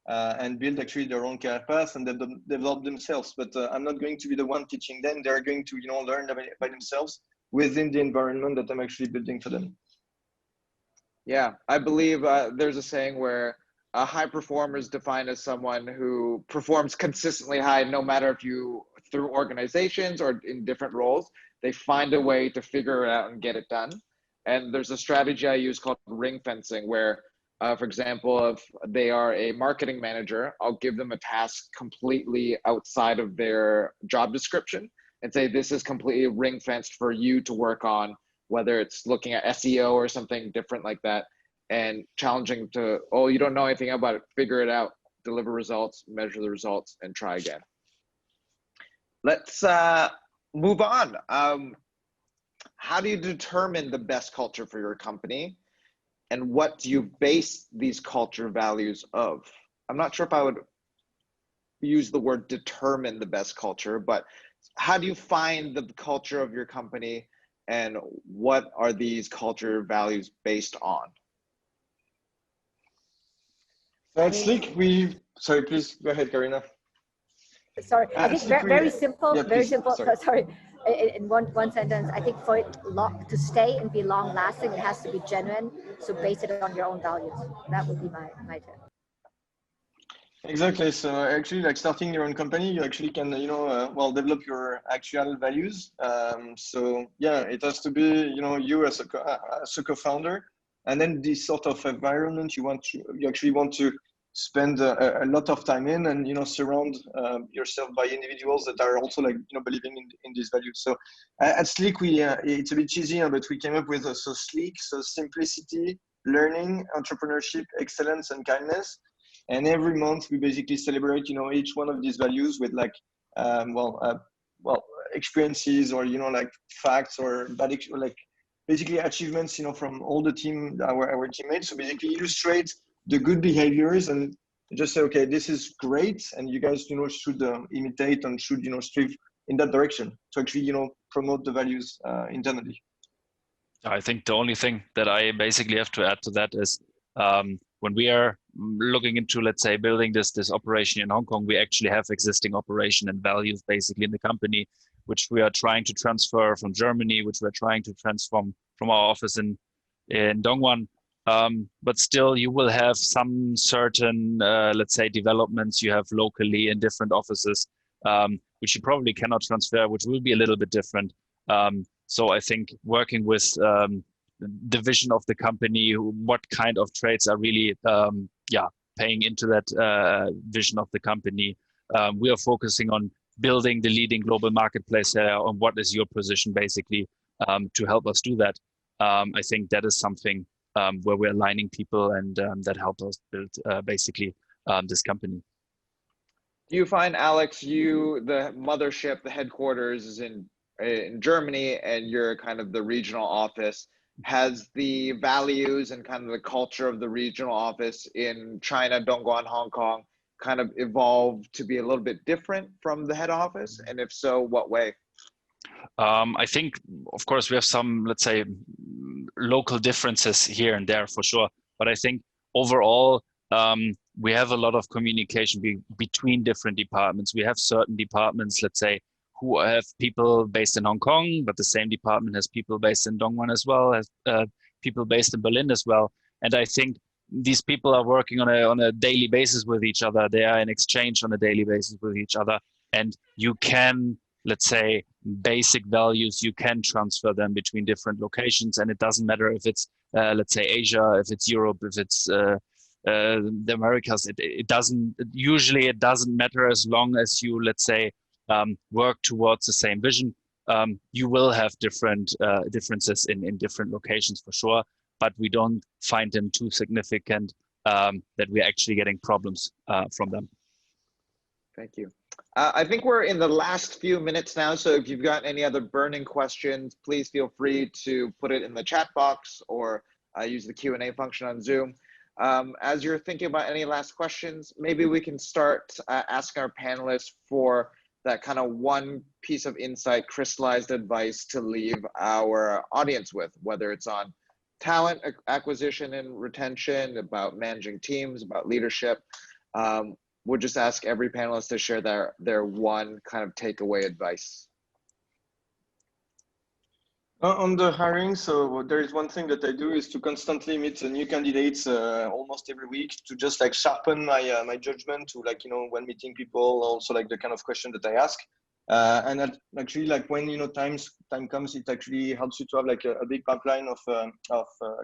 [SPEAKER 4] and build actually their own career path and develop themselves. But I'm not going to be the one teaching them. They're going to learn by themselves within the environment that I'm actually building for them.
[SPEAKER 1] Yeah, I believe there's a saying where a high performer is defined as someone who performs consistently high, no matter if you through organizations or in different roles. They find a way to figure it out and get it done. And there's a strategy I use called ring fencing, where, for example, if they are a marketing manager, I'll give them a task completely outside of their job description and say, this is completely ring fenced for you to work on, whether it's looking at SEO or something different like that, and challenging to, oh, you don't know anything about it, figure it out, deliver results, measure the results, and try again. Let's move on. How do you determine the best culture for your company? And what do you base these culture values of? I'm not sure if I would use the word determine the best culture, but how do you find the culture of your company? and what are these culture values based on?
[SPEAKER 4] So at Sleek, sorry, please go ahead, Karina.
[SPEAKER 2] Sorry, I think very simple,
[SPEAKER 4] yeah,
[SPEAKER 2] very simple.
[SPEAKER 4] Sorry.
[SPEAKER 2] In one sentence, I think for it to stay and be long lasting, it has to be genuine. So base it on your own values. That would be my tip.
[SPEAKER 4] Exactly. So actually, like starting your own company, you actually can, develop your actual values. So yeah, it has to be, you as a co-founder, and then this sort of environment you actually want to spend a lot of time in, and surround yourself by individuals that are also believing in these values. So at Sleek, it's a bit cheesy, but we came up with so Sleek, so simplicity, learning, entrepreneurship, excellence, and kindness. And every month we basically celebrate, each one of these values with experiences, or facts, or basically achievements, from all the team, our teammates. So basically illustrate the good behaviors and just say, okay, this is great, and you guys, should imitate and should, strive in that direction to actually, promote the values internally.
[SPEAKER 3] I think the only thing that I basically have to add to that is when we are looking into, let's say, building this operation in Hong Kong, we actually have existing operation and values basically in the company, which we are trying to transfer from Germany, which we're trying to transform from our office in Dongguan. But still, you will have some certain, let's say, developments you have locally in different offices, which you probably cannot transfer, which will be a little bit different. So I think working with the vision of the company, what kind of traits are really paying into that vision of the company. We are focusing on building the leading global marketplace on what is your position basically to help us do that. I think that is something where we're aligning people, and that helps us build basically this company.
[SPEAKER 1] Do you find, Alex, the mothership, the headquarters is in Germany, and you're kind of the regional office? Has the values and kind of the culture of the regional office in China, Dongguan, Hong Kong, kind of evolved to be a little bit different from the head office? And if so, what way?
[SPEAKER 3] I think, of course, we have some, let's say, local differences here and there for sure. But I think overall, we have a lot of communication between different departments. We have certain departments, let's say, who have people based in Hong Kong, but the same department has people based in Dongguan as well, has people based in Berlin as well. And I think these people are working on a daily basis with each other. They are in exchange on a daily basis with each other. And you can, let's say, basic values, you can transfer them between different locations. And it doesn't matter if it's, let's say, Asia, if it's Europe, if it's the Americas. It doesn't matter as long as you, let's say, work towards the same vision. You will have different differences in different locations for sure, but we don't find them too significant that we're actually getting problems from them.
[SPEAKER 1] Thank you. I think we're in the last few minutes now, so if you've got any other burning questions, please feel free to put it in the chat box or use the Q&A function on Zoom. As you're thinking about any last questions, maybe we can start asking our panelists for that kind of one piece of insight, crystallized advice to leave our audience with, whether it's on talent acquisition and retention, about managing teams, about leadership. We'll just ask every panelist to share their one kind of takeaway advice.
[SPEAKER 4] On the hiring, so there is one thing that I do is to constantly meet new candidates almost every week to just like sharpen my judgment to when meeting people, also like the kind of question that I ask. And that actually when time comes, it actually helps you to have like a big pipeline of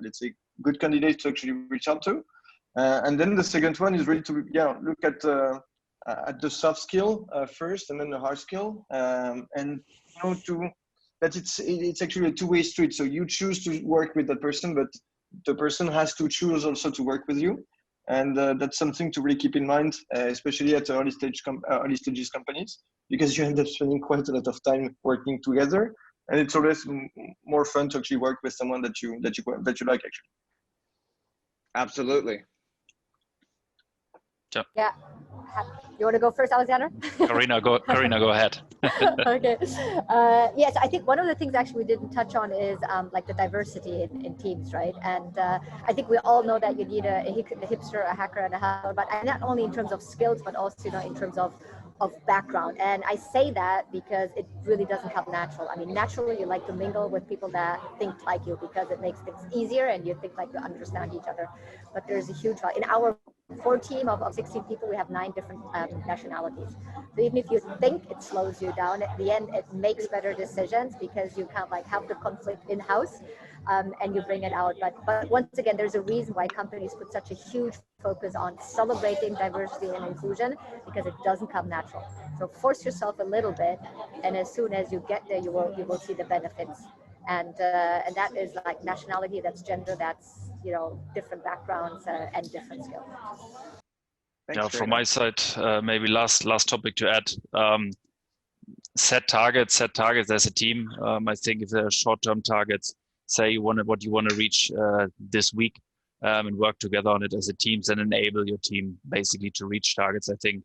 [SPEAKER 4] let's say good candidates to actually reach out to. And then the second one is really to look at the soft skill first, and then the hard skill, and that it's actually a two-way street. So you choose to work with that person, but the person has to choose also to work with you, and that's something to really keep in mind, especially at early stages companies, because you end up spending quite a lot of time working together, and it's always more fun to actually work with someone that you like actually.
[SPEAKER 1] Absolutely.
[SPEAKER 2] Yeah. You want to go first, Alexander?
[SPEAKER 3] Karina, go ahead.
[SPEAKER 2] Okay. Yes, I think one of the things actually we didn't touch on is like the diversity in teams, right? And I think we all know that you need a hipster, a hacker, and a hustler, but not only in terms of skills, but also in terms of background. And I say that because it really doesn't come natural. I mean, naturally you like to mingle with people that think like you because it makes things easier and you think like you understand each other. But there's a huge, in our core team of 16 people, we have 9 different nationalities. So even if you think it slows you down, at the end it makes better decisions because you kind of like have the conflict in-house, and you bring it out. But once again, there's a reason why companies put such a huge focus on celebrating diversity and inclusion, because it doesn't come natural. So force yourself a little bit, and as soon as you get there, you will see the benefits. And that is like nationality, that's gender, that's different backgrounds and different skills.
[SPEAKER 1] Thanks,
[SPEAKER 3] Yeah, from
[SPEAKER 1] Karina.
[SPEAKER 3] my side, maybe last topic to add. Set targets as a team. I think if there are short-term targets, say what you want to reach this week, and work together on it as a team, and enable your team basically to reach targets. I think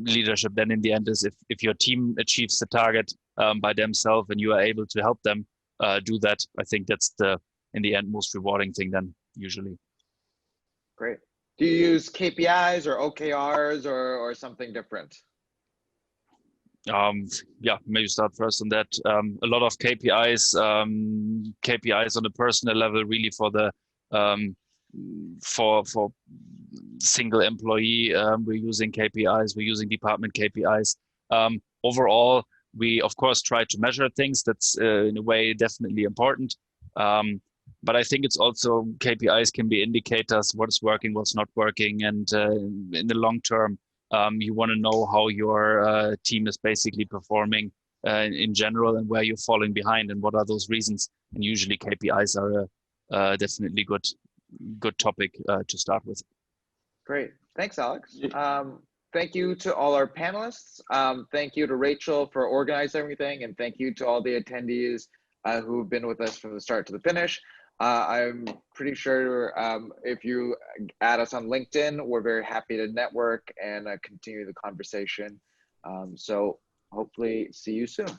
[SPEAKER 3] leadership then in the end is if your team achieves the target by themselves and you are able to help them do that, I think that's in the end most rewarding thing then usually.
[SPEAKER 1] Great. Do you use KPIs or OKRs or something different?
[SPEAKER 3] Yeah, maybe start first on that. A lot of KPIs, KPIs on a personal level, really for the for single employee. We're using KPIs. We're using department KPIs. Overall, we of course try to measure things. That's in a way definitely important. But I think it's also KPIs can be indicators what's working, what's not working, and in the long term, you want to know how your team is basically performing in general and where you're falling behind and what are those reasons. And usually KPIs are a definitely good topic to start with.
[SPEAKER 1] Great. Thanks, Alex. Thank you to all our panelists. Thank you to Rachel for organizing everything. And thank you to all the attendees who've been with us from the start to the finish. I'm pretty sure if you add us on LinkedIn, we're very happy to network and continue the conversation. So hopefully see you soon.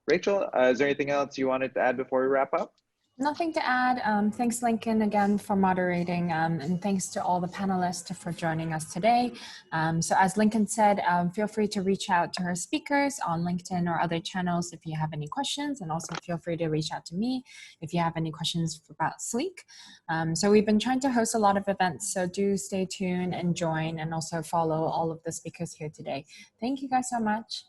[SPEAKER 1] Rachel, is there anything else you wanted to add before we wrap up?
[SPEAKER 6] Nothing to add. Thanks, Lincoln, again for moderating, and thanks to all the panelists for joining us today. So as Lincoln said, feel free to reach out to our speakers on LinkedIn or other channels if you have any questions, and also feel free to reach out to me if you have any questions about Sleek. So we've been trying to host a lot of events, so do stay tuned and join, and also follow all of the speakers here today. Thank you guys so much.